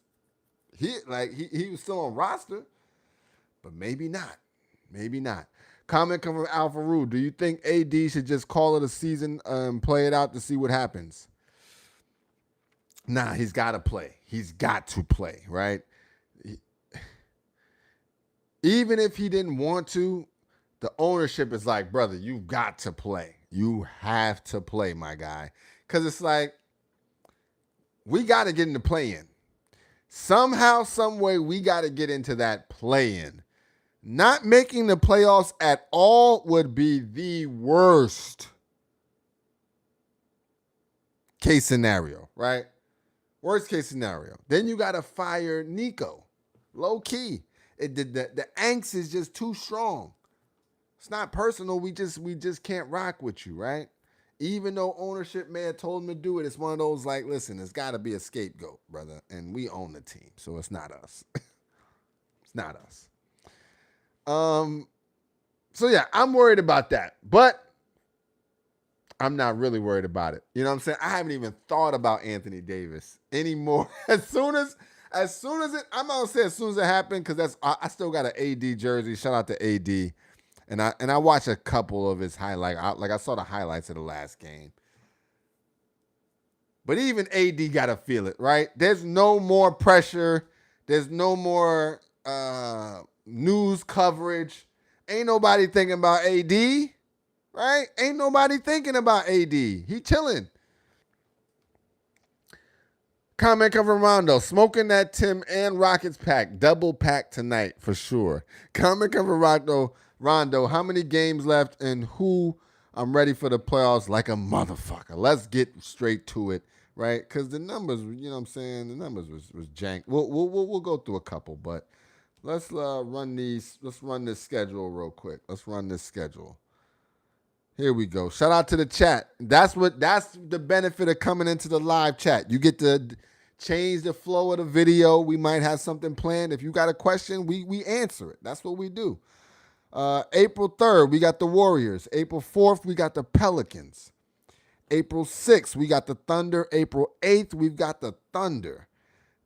still on roster, but maybe not. Maybe not. Comment coming from Alpha Rue. Do you think AD should just call it a season and play it out to see what happens? Nah, he's got to play. He's got to play, right? Even if he didn't want to, the ownership is like, brother, you've got to play. You have to play, my guy. Because it's like, we got to get in the play-in. Somehow, some way, we got to get into that play-in. Not making the playoffs at all would be the worst case scenario, right? Worst case scenario. Then you got to fire Nico. Low key. The angst is just too strong. It's not personal. We just can't rock with you, right? Even though ownership may have told him to do it, it's one of those like, listen, it's got to be a scapegoat, brother. And we own the team, so it's not us. It's not us. So yeah, I'm worried about that, but I'm not really worried about it. You know what I'm saying? I haven't even thought about Anthony Davis anymore. As soon as it, I'm not gonna say as soon as it happened, because I still got an AD jersey. Shout out to AD. And I watched a couple of his highlights. I saw the highlights of the last game. But even AD got to feel it, right? There's no more pressure. There's no more news coverage. Ain't nobody thinking about AD, right? Ain't nobody thinking about AD. He chilling. Comment cover Rondo. Smoking that Tim and Rockets pack. Double pack tonight for sure. Comment cover Rondo, how many games left and who I'm ready for the playoffs like a motherfucker. Let's get straight to it, right? Because the numbers, you know what I'm saying, the numbers was jank. We'll go through a couple, but let's run this schedule real quick. Let's run this schedule. Here we go. Shout out to the chat. That's the benefit of coming into the live chat. You get to change the flow of the video. We might have something planned. If you got a question, we answer it. That's what we do. April 3rd, we got the Warriors. April 4th, we got the Pelicans. April 6th, we got the Thunder. April 8th, we've got the Thunder.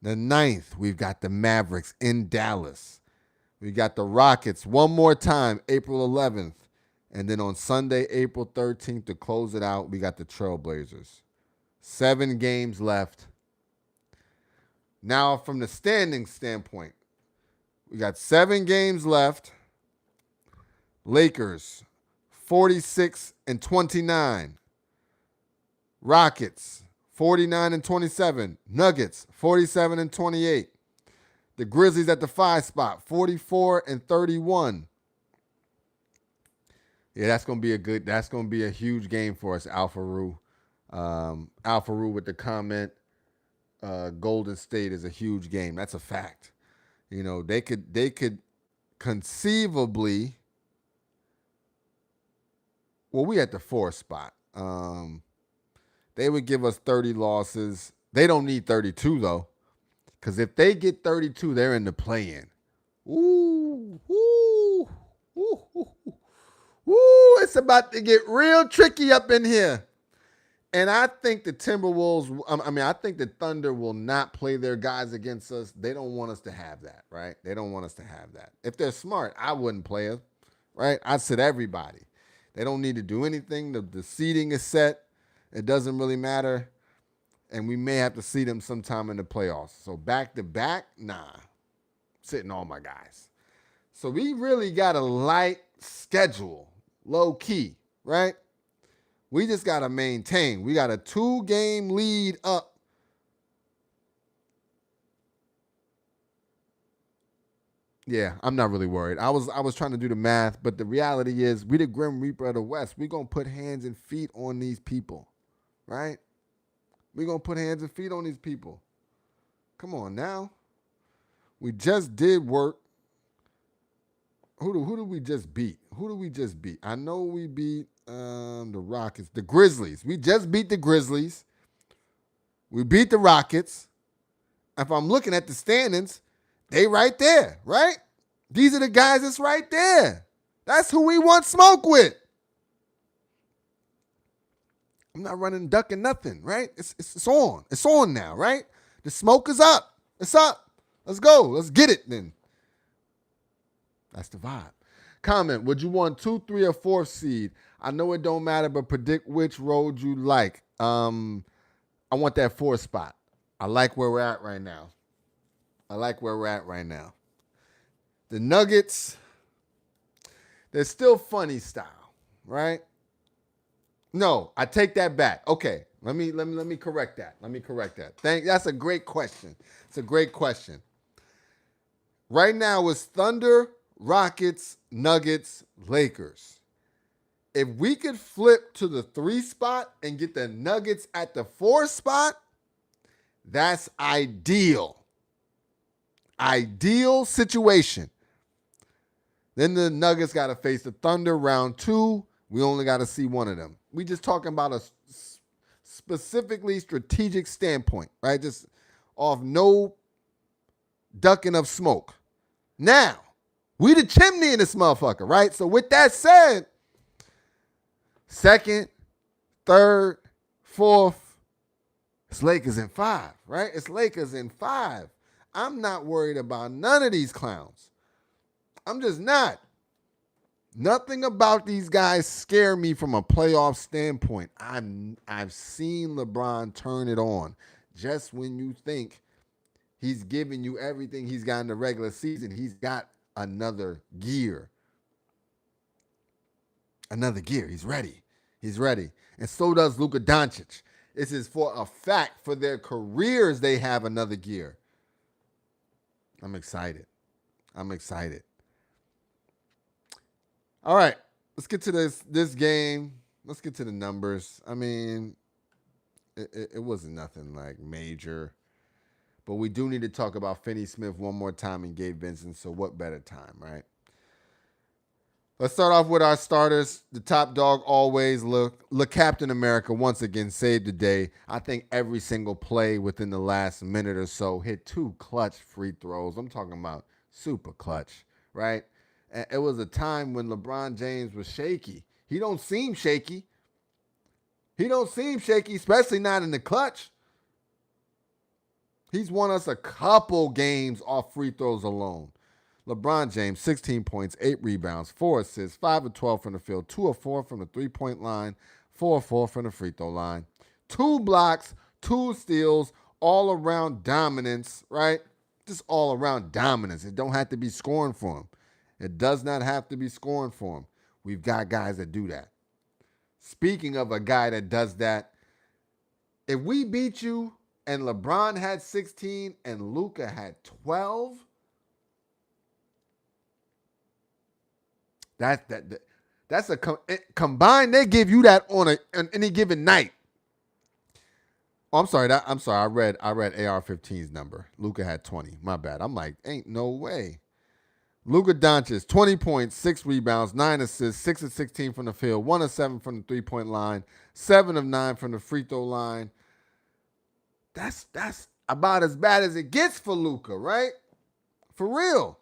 The 9th, we've got the Mavericks in Dallas. We got the Rockets one more time, April 11th. And then on Sunday, April 13th, to close it out, we got the Trailblazers. 7 games left. Now, from the standing standpoint, we got 7 games left. Lakers, 46-29. Rockets, 49-27. Nuggets, 47-28. The Grizzlies at the 5 spot, 44-31. Yeah, that's gonna be a huge game for us, Alpha Roo. Alpha Roo with the comment, Golden State is a huge game. That's a fact. You know, they could conceivably. Well, we at the 4th spot. They would give us 30 losses. They don't need 32 though, because if they get 32, they're in the play-in. Ooh. Woo, it's about to get real tricky up in here. And I think the Timberwolves, I think the Thunder will not play their guys against us. They don't want us to have that, right? They don't want us to have that. If they're smart, I wouldn't play them, right? I'd sit everybody. They don't need to do anything. The seeding is set. It doesn't really matter. And we may have to see them sometime in the playoffs. So back to back, nah. Sitting all my guys. So we really got a light schedule, low key, right? We just got to maintain. We got a 2-game lead up. Yeah, I'm not really worried. I was trying to do the math, but the reality is we the Grim Reaper of the West. We're going to put hands and feet on these people, right? We're going to put hands and feet on these people. Come on now. We just did work. Who did we just beat? Who did we just beat? I know we beat the Rockets, the Grizzlies. We just beat the Grizzlies. We beat the Rockets. If I'm looking at the standings, they right there, right? These are the guys that's right there. That's who we want smoke with. I'm not running, ducking nothing, right? It's on. It's on now, right? The smoke is up. It's up. Let's go. Let's get it then. That's the vibe. Comment, would you want 2, 3, or 4th seed? I know it don't matter, but predict which road you like. I want that 4th spot. I like where we're at right now. The Nuggets, they're still funny style, right? No, I take that back. Okay, let me correct that. That's a great question. It's a great question. Right now it's Thunder, Rockets, Nuggets, Lakers. If we could flip to the 3 spot and get the Nuggets at the 4 spot, that's ideal. Ideal situation. Then the Nuggets got to face the Thunder round 2. We only got to see one of them. We just talking about a specifically strategic standpoint, right? Just off no ducking of smoke. Now, we the chimney in this motherfucker, right? So with that said, 2nd, 3rd, 4th, it's Lakers in 5, right? It's Lakers in 5. I'm not worried about none of these clowns. I'm just not. Nothing about these guys scare me from a playoff standpoint. I've seen LeBron turn it on. Just when you think he's giving you everything he's got in the regular season, he's got another gear. Another gear. He's ready. And so does Luka Doncic. This is for a fact. For their careers, they have another gear. I'm excited. All right, let's get to this game. Let's get to the numbers. I mean, it wasn't nothing like major. But we do need to talk about Finney Smith one more time and Gabe Vincent, so what better time, right? Let's start off with our starters. The top dog always, Captain America, once again saved the day. I think every single play within the last minute or so hit 2 clutch free throws. I'm talking about super clutch, right? And it was a time when LeBron James was shaky. He don't seem shaky, especially not in the clutch. He's won us a couple games off free throws alone. LeBron James, 16 points, 8 rebounds, 4 assists, 5 of 12 from the field, 2 of 4 from the three-point line, 4 of 4 from the free throw line. 2 blocks, 2 steals, all-around dominance, right? Just all-around dominance. It don't have to be scoring for him. It does not have to be scoring for him. We've got guys that do that. Speaking of a guy that does that, if we beat you and LeBron had 16 and Luka had 12, that's a combined. They give you that on any given night. Oh, I'm sorry. I read AR-15's number. Luka had 20. My bad. I'm like, ain't no way. Luka Doncic, 20 points, 6 rebounds, 9 assists, 6 of 16 from the field, 1 of 7 from the three-point line, 7 of 9 from the free throw line. That's about as bad as it gets for Luka, right? For real.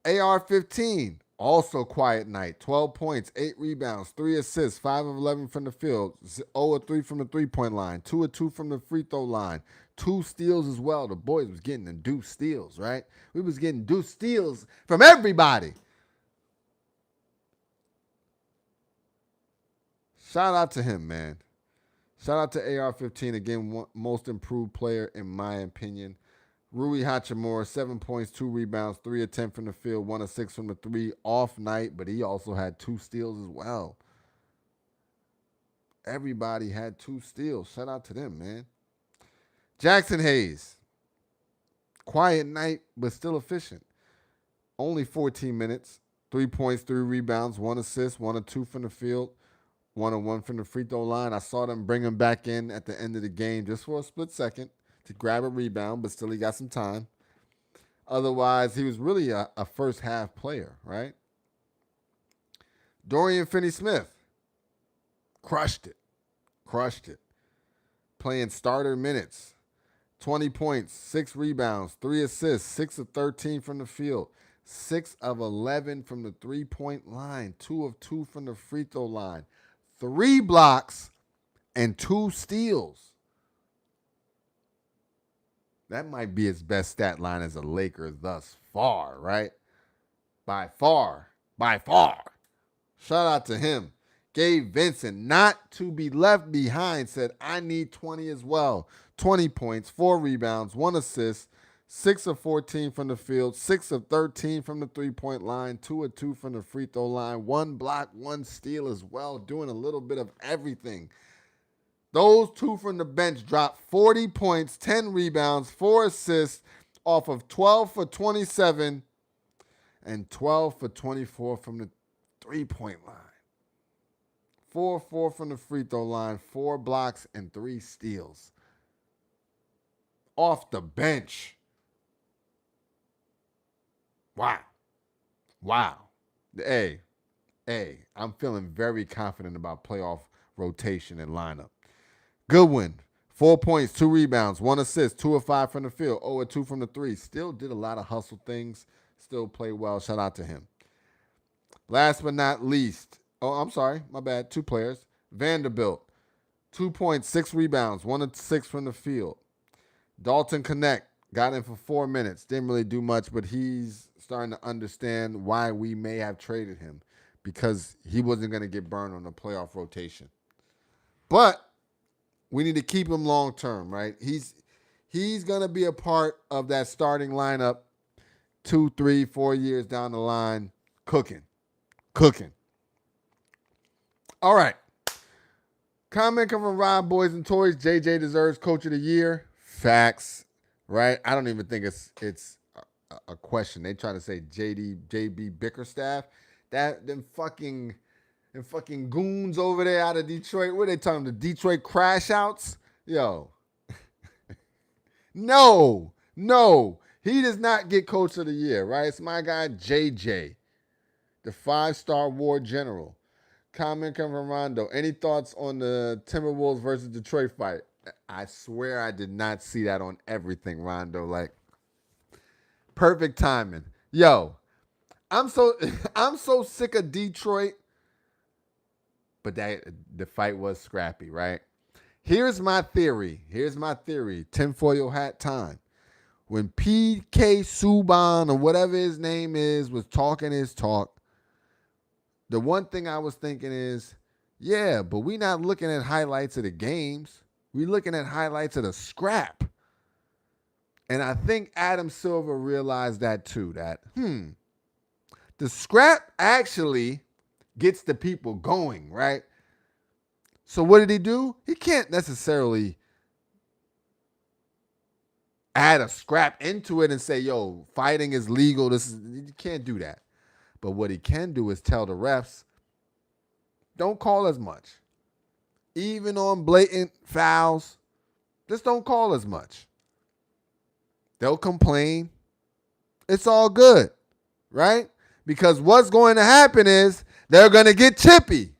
AR-15, Also quiet night. 12 points, 8 rebounds, 3 assists, 5 of 11 from the field, 0 of 3 from the three-point line, 2 of 2 from the free throw line, 2 steals as well. The boys was getting them deuce steals, right? We was getting deuce steals from everybody. Shout out to him, man. Shout out to AR-15, again, most improved player in my opinion. Rui Hachimura, 7 points, 2 rebounds, 3 of 10 from the field, 1 of 6 from the three. Off night, but he also had 2 steals as well. Everybody had 2 steals. Shout out to them, man. Jackson Hayes, quiet night, but still efficient. Only 14 minutes, 3 points, 3 rebounds, 1 assist, 1 of 2 from the field, 1 of 1 from the free throw line. I saw them bring him back in at the end of the game just for a split second to grab a rebound, but still he got some time. Otherwise, he was really a first half player, right? Dorian Finney-Smith, crushed it. Playing starter minutes, 20 points, 6 rebounds, 3 assists, 6 of 13 from the field, 6 of 11 from the three-point line, 2 of 2 from the free throw line, 3 blocks, and 2 steals. That might be his best stat line as a Laker thus far, right? By far. Shout out to him. Gabe Vincent, not to be left behind, said, I need 20 as well. 20 points, 4 rebounds, 1 assist, 6 of 14 from the field, 6 of 13 from the three-point line, 2 of 2 from the free throw line, 1 block, 1 steal as well, doing a little bit of everything. Those 2 from the bench dropped 40 points, 10 rebounds, 4 assists off of 12 for 27 and 12 for 24 from the three-point line. 4 from the free throw line, 4 blocks, and 3 steals. Off the bench. Wow. Hey, I'm feeling very confident about playoff rotation and lineup. Goodwin, 4 points, 2 rebounds, 1 assist, 2 of 5 from the field, 0 of 2 from the three. Still did a lot of hustle things. Still played well. Shout out to him. Last but not least, 2 players. Vanderbilt, 2 points, 6 rebounds, 1 of 6 from the field. Dalton Connect got in for 4 minutes. Didn't really do much, but he's starting to understand why we may have traded him, because he wasn't going to get burned on the playoff rotation. But we need to keep him long term, right? He's going to be a part of that starting lineup 2, 3, 4 years down the line, cooking. All right. Comment coming from Rob Boys and Toys. JJ deserves Coach of the Year. Facts, right? I don't even think it's a question. They try to say JB Bickerstaff. Them fucking goons over there out of Detroit. What are they talking? The Detroit crash outs? Yo. No. He does not get Coach of the Year, right? It's my guy, JJ, the 5-star war general. Comment coming from Rondo. Any thoughts on the Timberwolves versus Detroit fight? I swear I did not see that on everything, Rondo. Like, perfect timing. Yo, I'm so sick of Detroit. But the fight was scrappy, right? Here's my theory. Tinfoil hat time. When PK Subban or whatever his name is was talking his talk, the one thing I was thinking is, yeah, but we not looking at highlights of the games. We looking at highlights of the scrap. And I think Adam Silver realized that too, that, the scrap actually gets the people going, right? So what did he do? He can't necessarily add a scrap into it and say, yo, fighting is legal. You can't do that. But what he can do is tell the refs, don't call as much. Even on blatant fouls, just don't call as much. They'll complain. It's all good, right? Because what's going to happen is they're going to get chippy.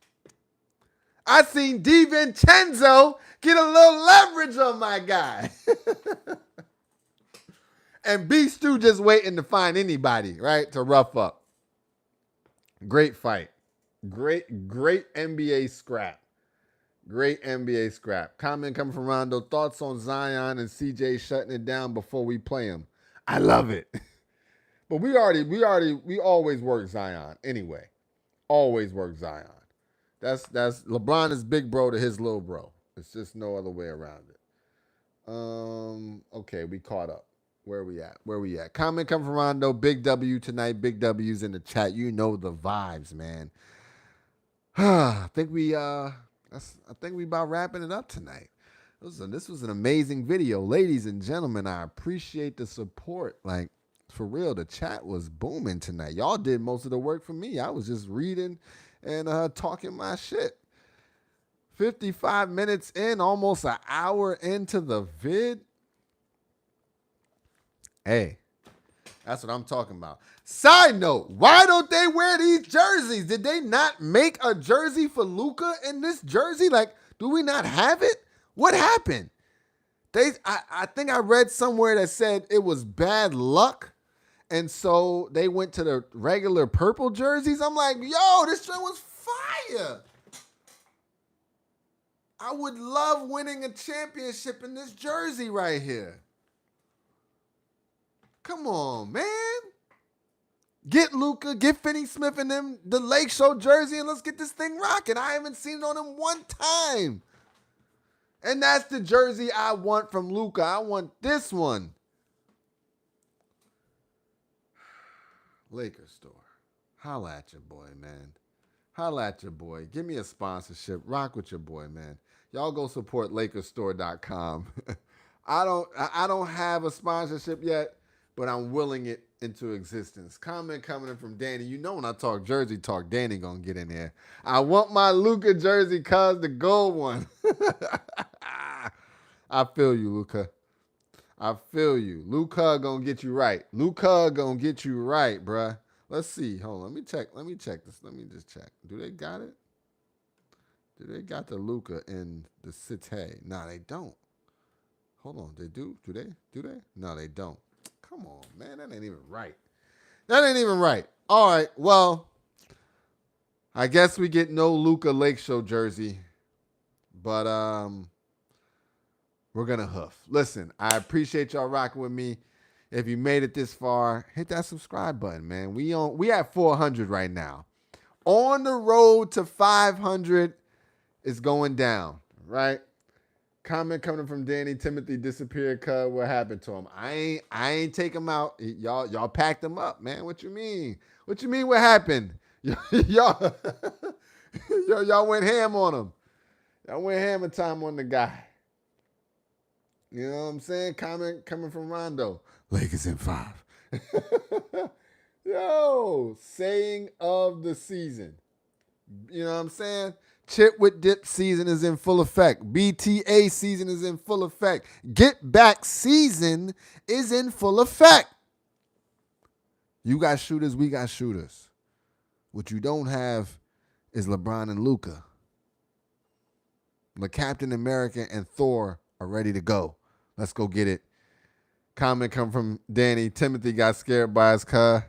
I seen DiVincenzo get a little leverage on my guy. And B. Stu just waiting to find anybody, right, to rough up. Great fight. Great NBA scrap. Great NBA scrap. Comment coming from Rondo. Thoughts on Zion and CJ shutting it down before we play him. I love it. But we always work Zion anyway. Always work Zion. That's LeBron is big bro to his little bro. It's just no other way around it. Okay, we caught up. Where we at? Where we at? Comment come from Rondo. Big W tonight. Big W's in the chat. You know the vibes, man. I think we about wrapping it up tonight. This was an amazing video. Ladies and gentlemen, I appreciate the support. Like, for real, the chat was booming tonight. Y'all did most of the work for me. I was just reading and talking my shit. 55 minutes in, almost an hour into the vid. Hey, that's what I'm talking about. Side note, why don't they wear these jerseys? Did they not make a jersey for Luka in this jersey? Like, do we not have it? What happened? I think I read somewhere that said it was bad luck, and so they went to the regular purple jerseys. I'm like, yo, this joint was fire. I would love winning a championship in this jersey right here. Come on, man. Get Luka, get Finney-Smith and them the Lakeshow jersey, and let's get this thing rocking. I haven't seen it on him one time. And that's the jersey I want from Luka. I want this one. Lakers store. Holla at your boy, man. Holla at your boy. Give me a sponsorship. Rock with your boy, man. Y'all go support LakersStore.com. I don't have a sponsorship yet, but I'm willing it into existence. Comment coming in from Danny. You know when I talk Jersey talk, Danny gonna get in there. I want my Luka jersey, cuz the gold one. I feel you, Luka. I feel you. Luka gonna get you right. Luka gonna get you right, bruh. Let's see. Hold on. Let me check this. Let me just check. Do they got it? Do they got the Luka in the city? No, they don't. Hold on. They do? Do they? Do they? No, they don't. Come on, man. That ain't even right. That ain't even right. All right. Well, I guess we get no Luka Lakeshow jersey. But we're going to hoof. Listen, I appreciate y'all rocking with me. If you made it this far, hit that subscribe button, man. We at 400 right now. On the road to 500 is going down, right? Comment coming from Danny. Timothy disappeared, cuz. What happened to him? I ain't take him out. Y'all packed him up, man. What you mean? What you mean what happened? y'all went ham on him. Y'all went hammer time on the guy. You know what I'm saying? Comment coming from Rondo. Lakers in 5. Yo, saying of the season. You know what I'm saying? Chip with dip season is in full effect. BTA season is in full effect. Get back season is in full effect. You got shooters, we got shooters. What you don't have is LeBron and Luka. The Captain America and Thor are ready to go. Let's go get it. Comment come from Danny. Timothy got scared by his car.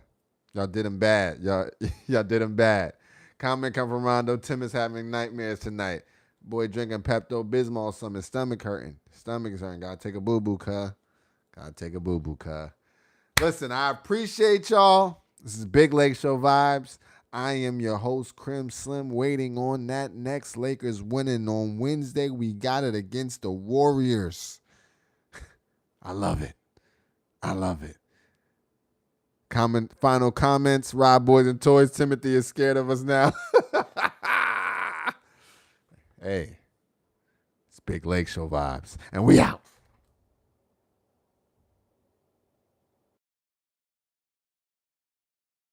Y'all did him bad. Y'all did him bad. Comment come from Rondo. Tim is having nightmares tonight. Boy drinking Pepto-Bismol or something. His stomach hurting. Stomach is hurting. Gotta take a boo-boo, cuh. Gotta take a boo-boo, cuh. Listen, I appreciate y'all. This is Big Lake Show Vibes. I am your host, Crim Slim, waiting on that next Lakers winning on Wednesday. We got it against the Warriors. I love it. I love it. Final comments. Rob Boys and Toys. Timothy is scared of us now. Hey, it's Big Lake Show Vibes. And we out.